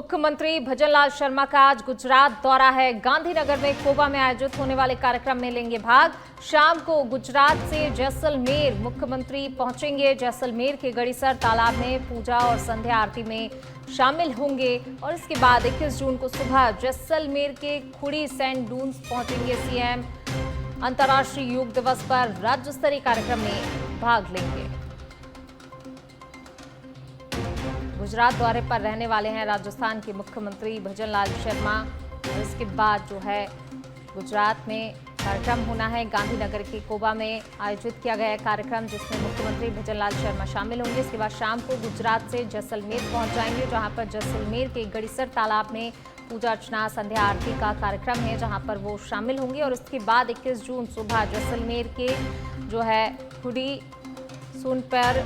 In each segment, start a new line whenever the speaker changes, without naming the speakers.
मुख्यमंत्री भजनलाल शर्मा का आज गुजरात दौरा है। गांधीनगर में कोबा में आयोजित होने वाले कार्यक्रम में लेंगे भाग। शाम को गुजरात से जैसलमेर मुख्यमंत्री पहुंचेंगे। जैसलमेर के गड़ीसर तालाब में पूजा और संध्या आरती में शामिल होंगे और इसके बाद 21 जून को सुबह जैसलमेर के खुड़ी सेंट डून्स पहुंचेंगे। सीएम अंतर्राष्ट्रीय योग दिवस पर राज्य स्तरीय कार्यक्रम में भाग लेंगे। गुजरात दौरे पर रहने वाले हैं राजस्थान के मुख्यमंत्री भजनलाल शर्मा और इसके बाद जो है गुजरात में कार्यक्रम होना है। गांधीनगर के कोबा में आयोजित किया गया कार्यक्रम जिसमें मुख्यमंत्री भजनलाल शर्मा शामिल होंगे। इसके बाद शाम को गुजरात से जैसलमेर पहुंच जाएंगे, जहां पर जैसलमेर के गड़ीसर तालाब में पूजा अर्चना संध्या आरती का कार्यक्रम है, जहां पर वो शामिल होंगे। और इसके बाद 21 जून सुबह जैसलमेर के जो है खुड़ी सुन पर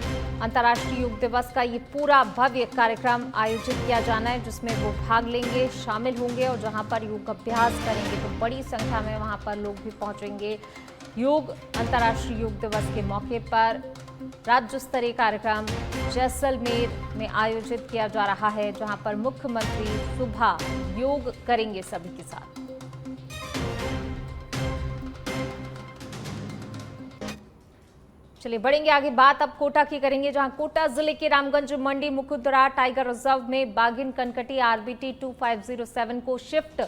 अंतर्राष्ट्रीय योग दिवस का ये पूरा भव्य कार्यक्रम आयोजित किया जाना है, जिसमें वो भाग लेंगे, शामिल होंगे और जहां पर योग अभ्यास करेंगे तो बड़ी संख्या में वहां पर लोग भी पहुंचेंगे। योग अंतर्राष्ट्रीय योग दिवस के मौके पर राज्य स्तरीय कार्यक्रम जैसलमेर में आयोजित किया जा रहा है, जहां पर मुख्यमंत्री सुबह योग करेंगे सभी के साथ। चलिए बढ़ेंगे आगे, बात अब कोटा की करेंगे, जहां कोटा जिले के रामगंज मंडी मुकुंदरा टाइगर रिजर्व में बाघिन कनकटी RBT 2507 को शिफ्ट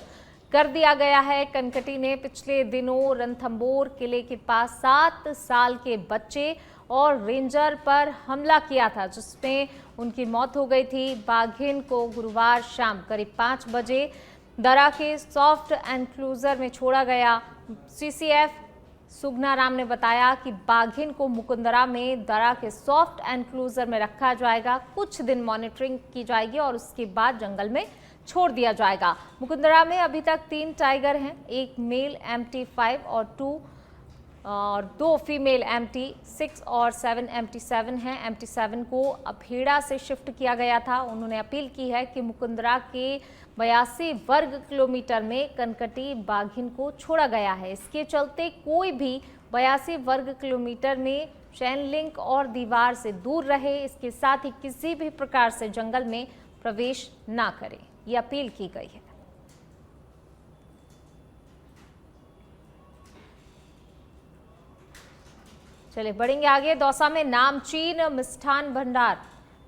कर दिया गया है। कनकटी ने पिछले दिनों रणथंभौर किले के पास 7 साल के बच्चे और रेंजर पर हमला किया था, जिसमें उनकी मौत हो गई थी। बाघिन को गुरुवार शाम करीब 5 बजे दरा के सॉफ्ट एनक्लोजर में छोड़ा गया। CCF सुगना राम ने बताया कि बाघिन को मुकुंदरा में दरा के सॉफ्ट एनक्लोजर में रखा जाएगा। कुछ दिन मॉनिटरिंग की जाएगी और उसके बाद जंगल में छोड़ दिया जाएगा। मुकुंदरा में अभी तक 3 टाइगर हैं, एक मेल MT5 और 2 फीमेल MT6 और 7 MT7 हैं। MT7 को अभेड़ा से शिफ्ट किया गया था। उन्होंने अपील की है कि मुकुंदरा के 82 वर्ग किलोमीटर में कनकटी बाघिन को छोड़ा गया है। इसके चलते कोई भी 82 वर्ग किलोमीटर में चेन लिंक और दीवार से दूर रहे। इसके साथ ही किसी भी प्रकार से जंगल में प्रवेश ना करे, ये अपील की गई है। चलिए बढ़ेंगे आगे। दौसा में नामचीन मिष्ठान भंडार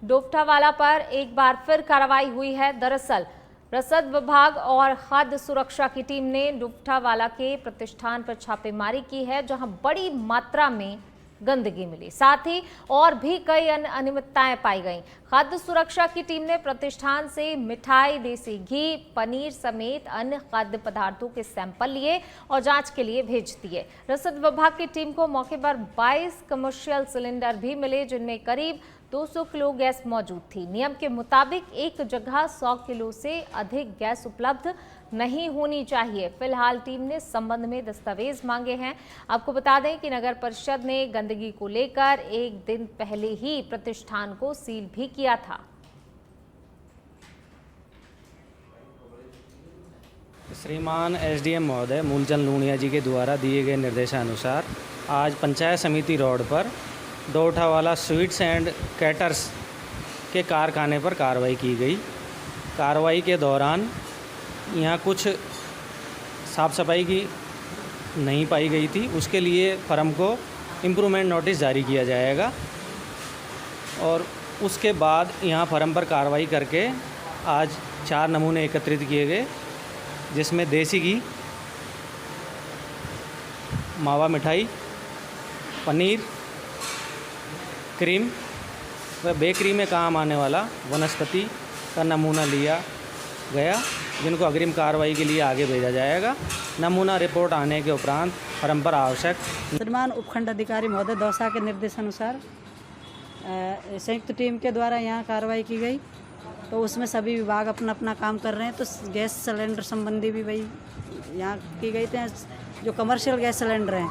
डोफ्टावाला पर एक बार फिर कार्रवाई हुई है। दरअसल रसद विभाग और खाद्य सुरक्षा की टीम ने डोफ्टावाला के प्रतिष्ठान पर छापेमारी की है, जहां बड़ी मात्रा में गंदगी मिली, साथ ही और भी कई अन्य अनियमितताएं पाई गईं। खाद्य सुरक्षा की टीम ने प्रतिष्ठान से मिठाई, देसी घी, पनीर समेत अन्य खाद्य पदार्थों के सैंपल लिए और जांच के लिए भेज दिए। रसद विभाग की टीम को मौके पर 22 कमर्शियल सिलेंडर भी मिले, जिनमें करीब 200 किलो गैस मौजूद थी। नियम के मुताबिक एक जगह 100 किलो से अधिक गैस उपलब्ध नहीं होनी चाहिए। फिलहाल टीम ने इस संबंध में दस्तावेज मांगे हैं। आपको बता दें कि नगर परिषद ने गंदगी को लेकर एक दिन पहले ही प्रतिष्ठान को सील भी किया था।
श्रीमान SDM महोदय मूलचंद लूणिया जी के द्वारा दिए गए निर्देशानुसार आज पंचायत समिति रोड पर डोफ्टावाला स्वीट्स एंड कैटर्स के कारखाने पर कार्रवाई की गई। कार्रवाई के दौरान यहाँ कुछ साफ़ सफाई की नहीं पाई गई थी, उसके लिए फर्म को इम्प्रूवमेंट नोटिस जारी किया जाएगा और उसके बाद यहाँ फर्म पर कार्रवाई करके आज 4 नमूने एकत्रित किए गए, जिसमें देसी घी, मावा मिठाई, पनीर, क्रीम व बेकरी में काम आने वाला वनस्पति का नमूना लिया गया, जिनको अग्रिम कार्रवाई के लिए आगे भेजा जाएगा। नमूना रिपोर्ट आने के उपरांत फर्म पर आवश्यक।
श्रीमान उपखंड अधिकारी महोदय दौसा के निर्देशानुसार संयुक्त टीम के द्वारा यहाँ कार्रवाई की गई, तो उसमें सभी विभाग अपना अपना काम कर रहे हैं। तो गैस सिलेंडर संबंधी भी वही यहाँ की गई थे। जो कमर्शियल गैस सिलेंडर हैं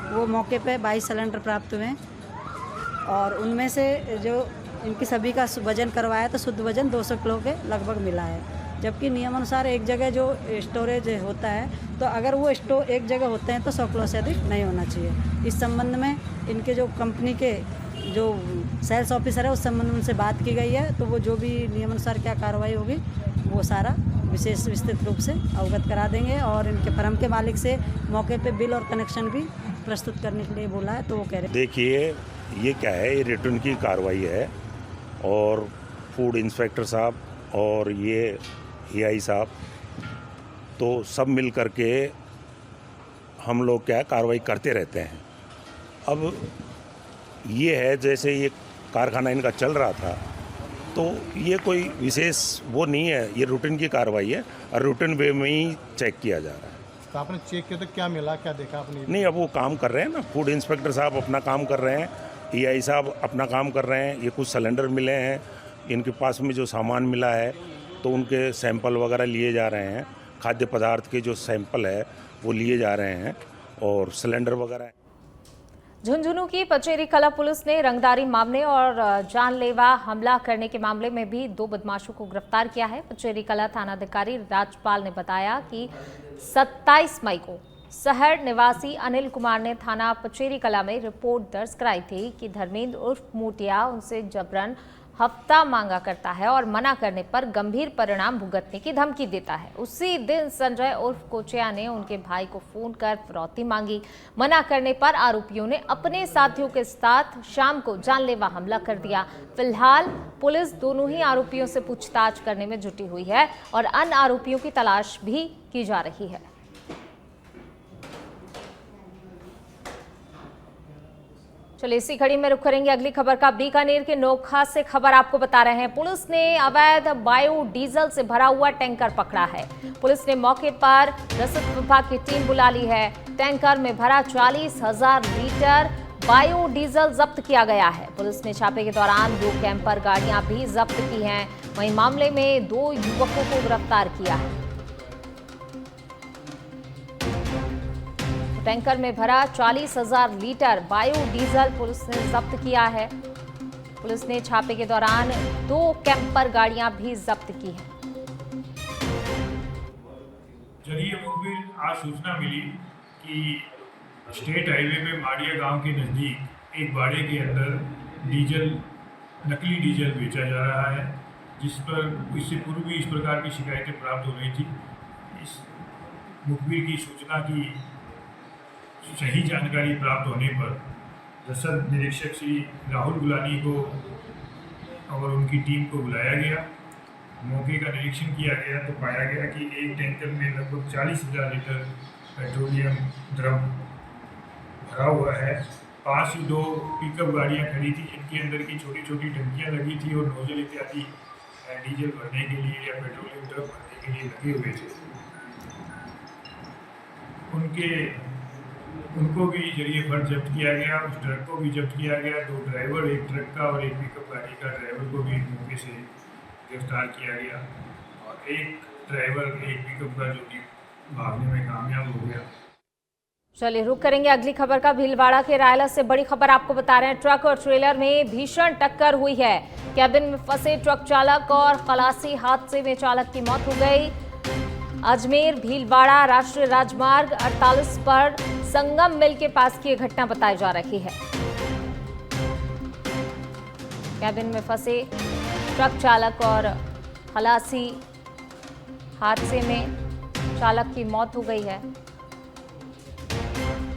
वो मौके पे 22 सिलेंडर प्राप्त हुए और उनमें से जो इनकी सभी का वजन करवाया तो शुद्ध वजन 200 किलो के लगभग मिला है। जबकि नियमानुसार एक जगह जो स्टोरेज होता है, तो अगर वो एक जगह होते हैं तो 100 किलो से अधिक नहीं होना चाहिए। इस संबंध में इनके जो कंपनी के जो सेल्स ऑफिसर है उस संबंध में उनसे बात की गई है, तो वो जो भी नियमानुसार क्या कार्रवाई होगी वो सारा विशेष विस्तृत रूप से अवगत करा देंगे। और इनके फर्म के मालिक से मौके पे बिल और कनेक्शन भी प्रस्तुत करने के लिए बोला है, तो वो कह रहे हैं।
देखिए ये क्या है, ये रिटर्न की कार्रवाई है और फूड इंस्पेक्टर साहब और ये एआई साहब तो सब मिल करके हम लोग क्या है कार्रवाई करते रहते हैं। अब ये है जैसे ये कारखाना इनका चल रहा था तो ये कोई विशेष वो नहीं है, ये रूटीन की कार्रवाई है और रूटीन वे में ही चेक किया जा रहा है।
तो आपने चेक किया तो क्या मिला, क्या देखा आपने?
नहीं, अब वो काम कर रहे हैं ना, फूड इंस्पेक्टर साहब अपना काम कर रहे हैं, एआई साहब अपना काम कर रहे हैं। ये कुछ सिलेंडर मिले हैं, इनके पास में जो सामान मिला है तो उनके सैंपल वगैरह लिए जा रहे हैं, खाद्य पदार्थ के जो सैंपल है वो लिए जा रहे हैं और सिलेंडर वगैरह।
झुंझुनू की पचेरी कला पुलिस ने रंगदारी मामले और जानलेवा हमला करने के मामले में भी 2 बदमाशों को गिरफ्तार किया है। पचेरी कला थानाधिकारी राजपाल ने बताया कि 27 मई को शहर निवासी अनिल कुमार ने थाना पचेरी कला में रिपोर्ट दर्ज कराई थी कि धर्मेंद्र उर्फ मोटिया उनसे जबरन हफ्ता मांगा करता है और मना करने पर गंभीर परिणाम भुगतने की धमकी देता है। उसी दिन संजय उर्फ कोचिया ने उनके भाई को फोन कर फिरौती मांगी। मना करने पर आरोपियों ने अपने साथियों के साथ शाम को जानलेवा हमला कर दिया। फिलहाल पुलिस दोनों ही आरोपियों से पूछताछ करने में जुटी हुई है और अन्य आरोपियों की तलाश भी की जा रही है। चलिए इसी कड़ी में रुख करेंगे अगली खबर का। बीकानेर के नोखा से खबर आपको बता रहे हैं। पुलिस ने अवैध बायोडीजल से भरा हुआ टैंकर पकड़ा है। पुलिस ने मौके पर रसद विभाग की टीम बुला ली है। टैंकर में भरा 40,000 लीटर बायोडीजल जब्त किया गया है। पुलिस ने छापे के दौरान 2 कैंपर गाड़ियां भी जब्त की हैं। वहीं मामले में 2 युवकों को गिरफ्तार किया है। टैंकर में भरा 40,000 लीटर बायोडीजल पुलिस ने जब्त किया है। पुलिस ने छापे के दौरान 2 कैंपर गाड़ियां भी जब्त की हैं।
जरिए मुखबिर आज सूचना मिली कि स्टेट हाईवे पे माड़िया गांव के नज़दीक एक बाड़े के अंदर नकली डीजल बेचा जा रहा है, जिस पर इससे पूर्व भी इस प्रकार की शिकायतें प्राप्त हो रही थी। इस मुखबिर की सूचना की सही जानकारी प्राप्त होने पर रसद निरीक्षक श्री राहुल गुलानी को और उनकी टीम को बुलाया गया। मौके का निरीक्षण किया गया तो पाया गया कि एक टैंकर में लगभग 40,000 लीटर पेट्रोलियम द्रव भरा हुआ है। पास ही 2 पिकअप गाड़ियां खड़ी थी, जिनके अंदर की छोटी छोटी टंकियां लगी थी और नोजल इत्यादि डीजल भरने के लिए या पेट्रोलियम द्रव भरने के लिए लगे हुए थे। उनको भी जरिए फर्ज जब्त किया गया। उस ट्रक को भी जब्त किया गया। 2 ड्राइवर, एक ट्रक का और एक पिकअप गाड़ी का ड्राइवर को भी मौके से गिरफ्तार किया गया और एक ड्राइवर एक पिकअप का जो कि भागने में कामयाब हो गया।
चलिए रुक करेंगे अगली खबर का। भीलवाड़ा के रायला से बड़ी खबर आपको बता रहे हैं। ट्रक और ट्रेलर में भीषण टक्कर हुई है। कैबिन में फंसे ट्रक चालक और खलासी हादसे में चालक की मौत हो गई। अजमेर भीलवाड़ा राष्ट्रीय राजमार्ग 48 पर संगम मिल के पास की घटना बताई जा रही है। कैबिन में फंसे ट्रक चालक और खलासी हादसे में चालक की मौत हो गई है।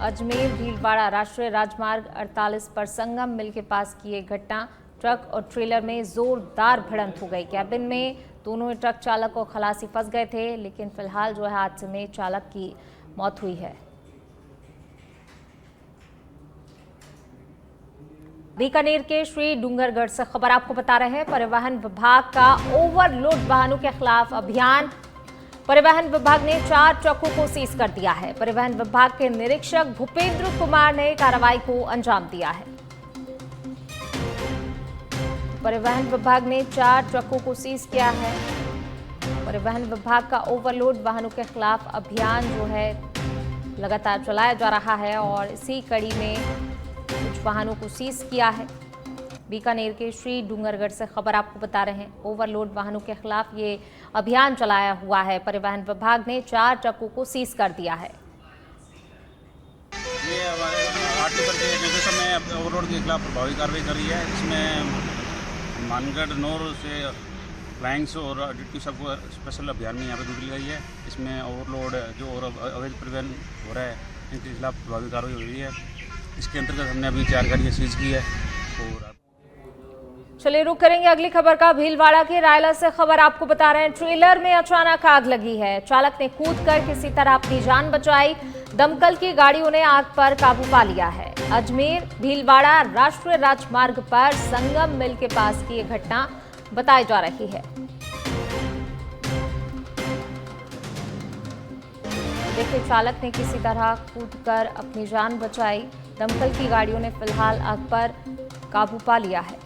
अजमेर भीलवाड़ा राष्ट्रीय राजमार्ग 48 पर संगम मिल के पास की एक घटना। ट्रक और ट्रेलर में जोरदार भिड़ंत हो गई। कैबिन में दोनों ट्रक चालक और खलासी फंस गए थे, लेकिन फिलहाल जो है हादसे में चालक की मौत हुई है। बीकानेर के श्री डूंगरगढ़ से खबर आपको बता रहे हैं। परिवहन विभाग का ओवरलोड वाहनों के खिलाफ अभियान। परिवहन विभाग ने 4 ट्रकों को सीज कर दिया है। परिवहन विभाग के निरीक्षक भूपेंद्र कुमार ने कार्रवाई को अंजाम दिया है। परिवहन विभाग ने 4 ट्रकों को सीज किया है। परिवहन विभाग का ओवरलोड वाहनों के खिलाफ अभियान जो है लगातार चलाया जा रहा है और इसी कड़ी में कुछ वाहनों को सीज किया है। बीकानेर के श्री डूंगरगढ़ से खबर आपको बता रहे हैं। ओवरलोड वाहनों के खिलाफ ये अभियान चलाया हुआ है। परिवहन विभाग ने 4 ट्रकों को सीज कर दिया है।
ये हमारे आर्टिकल के निर्देशन में ओवरलोड के खिलाफ प्रभावी कार्रवाई करी है। इसमें मानगढ़ नौर से फ्लाइंग्स और डिटेक्टिव सबको स्पेशल अभियान में यहाँ पे ड्यूटी लगाई है। इसमें ओवरलोड जो और अवैध परिवहन हो रहा है इनके खिलाफ प्रभावी कार्रवाई हो रही है। इसके अंतर्गत हमने अभी 4 गाड़ियाँ सीज की है। और
चलिए रुक करेंगे अगली खबर का। भीलवाड़ा के रायला से खबर आपको बता रहे हैं। ट्रेलर में अचानक आग लगी है। चालक ने कूदकर किसी तरह अपनी जान बचाई। दमकल की गाड़ियों ने आग पर काबू पा लिया है। अजमेर भीलवाड़ा राष्ट्रीय राजमार्ग पर संगम मिल के पास की यह घटना बताई जा रही है। देखिए, चालक ने किसी तरह कूदकर अपनी जान बचाई। दमकल की गाड़ियों ने फिलहाल आग पर काबू पा लिया है।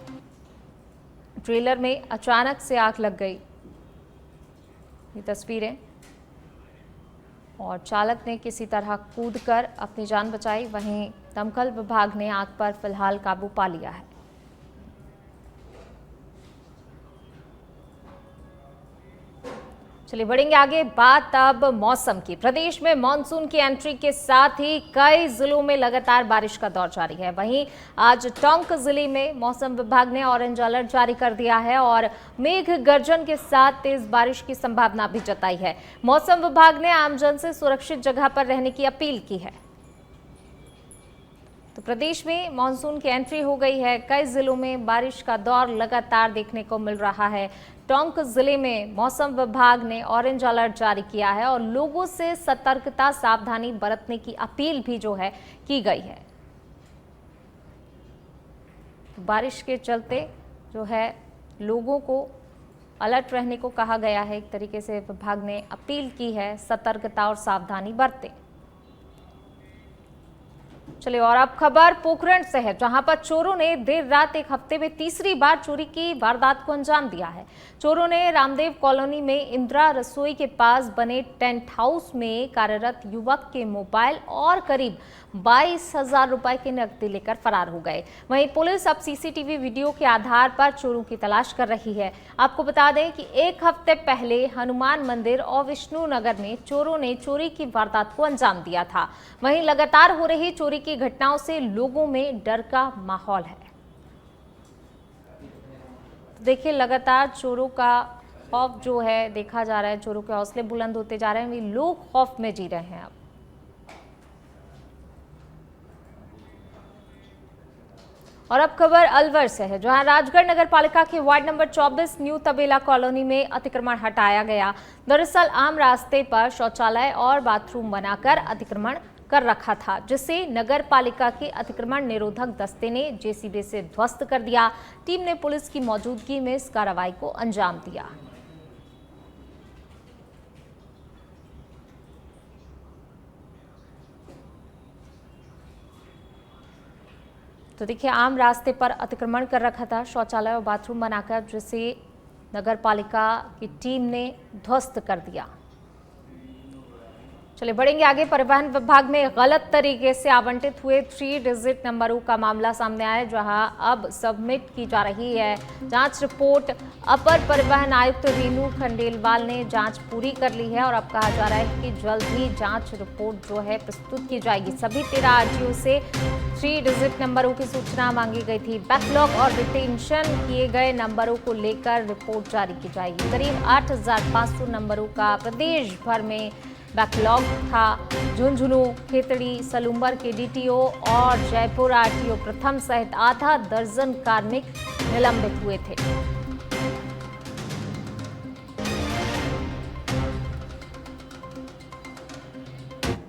ट्रेलर में अचानक से आग लग गई, ये तस्वीरें, और चालक ने किसी तरह कूदकर अपनी जान बचाई। वहीं दमकल विभाग ने आग पर फिलहाल काबू पा लिया है। चलिए बढ़ेंगे आगे। बात अब मौसम की। प्रदेश में मानसून की एंट्री के साथ ही कई जिलों में लगातार बारिश का दौर जारी है। वहीं आज टोंक जिले में मौसम विभाग ने ऑरेंज अलर्ट जारी कर दिया है और मेघ गर्जन के साथ तेज बारिश की संभावना भी जताई है। मौसम विभाग ने आमजन से सुरक्षित जगह पर रहने की अपील की है। तो प्रदेश में मानसून की एंट्री हो गई है। कई जिलों में बारिश का दौर लगातार देखने को मिल रहा है। टोंक जिले में मौसम विभाग ने ऑरेंज अलर्ट जारी किया है और लोगों से सतर्कता सावधानी बरतने की अपील भी जो है की गई है। बारिश के चलते जो है लोगों को अलर्ट रहने को कहा गया है। एक तरीके से विभाग ने अपील की है, सतर्कता और सावधानी बरतें। चलिए और अब खबर पोखरण से है, जहां पर चोरों ने देर रात एक हफ्ते में तीसरी बार चोरी की वारदात को अंजाम दिया है। चोरों ने रामदेव कॉलोनी में इंदिरा रसोई के पास बने टेंट हाउस में कार्यरत युवक के मोबाइल और करीब 22,000 रुपए की नकदी लेकर फरार हो गए। वहीं पुलिस अब सीसीटीवी वीडियो के आधार पर चोरों की तलाश कर रही है। आपको बता दें कि एक हफ्ते पहले हनुमान मंदिर और विष्णु नगर में चोरों ने चोरी की वारदात को अंजाम दिया था। वहीं लगातार हो रही चोरी की घटनाओं से लोगों में डर का माहौल है। देखिए, लगातार चोरों का खौफ जो है देखा जा रहा है। चोरों के हौसले बुलंद होते जा रहे हैं। लोग खौफ में जी रहे हैं। अब और अब खबर अलवर से है, जहां राजगढ़ नगर पालिका के वार्ड नंबर 24 न्यू तबेला कॉलोनी में अतिक्रमण हटाया गया। दरअसल आम रास्ते पर शौचालय और बाथरूम बनाकर अतिक्रमण कर रखा था, जिसे नगर पालिका के अतिक्रमण निरोधक दस्ते ने जेसीबी से ध्वस्त कर दिया। टीम ने पुलिस की मौजूदगी में इस कार्रवाई को अंजाम दिया। तो देखिए, आम रास्ते पर अतिक्रमण कर रखा था, शौचालय और बाथरूम बनाकर, जिसे नगर पालिका की टीम ने ध्वस्त कर दिया। चलिए बढ़ेंगे आगे। परिवहन विभाग में गलत तरीके से आवंटित हुए 3 डिजिट नंबरों का मामला सामने आया, जहां अब सबमिट की जा रही है जांच रिपोर्ट। अपर परिवहन आयुक्त रीनू खंडेलवाल ने जांच पूरी कर ली है और अब कहा जा रहा है कि जल्द ही जांच रिपोर्ट जो है प्रस्तुत की जाएगी। सभी 13 आरटीओ से 3 डिजिट नंबरों की सूचना मांगी गई थी। बैकलॉग और रिटेंशन किए गए नंबरों को लेकर रिपोर्ट जारी की जाएगी। करीब 8,500 नंबरों का प्रदेश भर में बैकलॉग था। झुंझुनू, खेतड़ी, सलूम्बर के डीटीओ और जयपुर आरटीओ प्रथम सहित आधा दर्जन कार्मिक निलंबित हुए थे।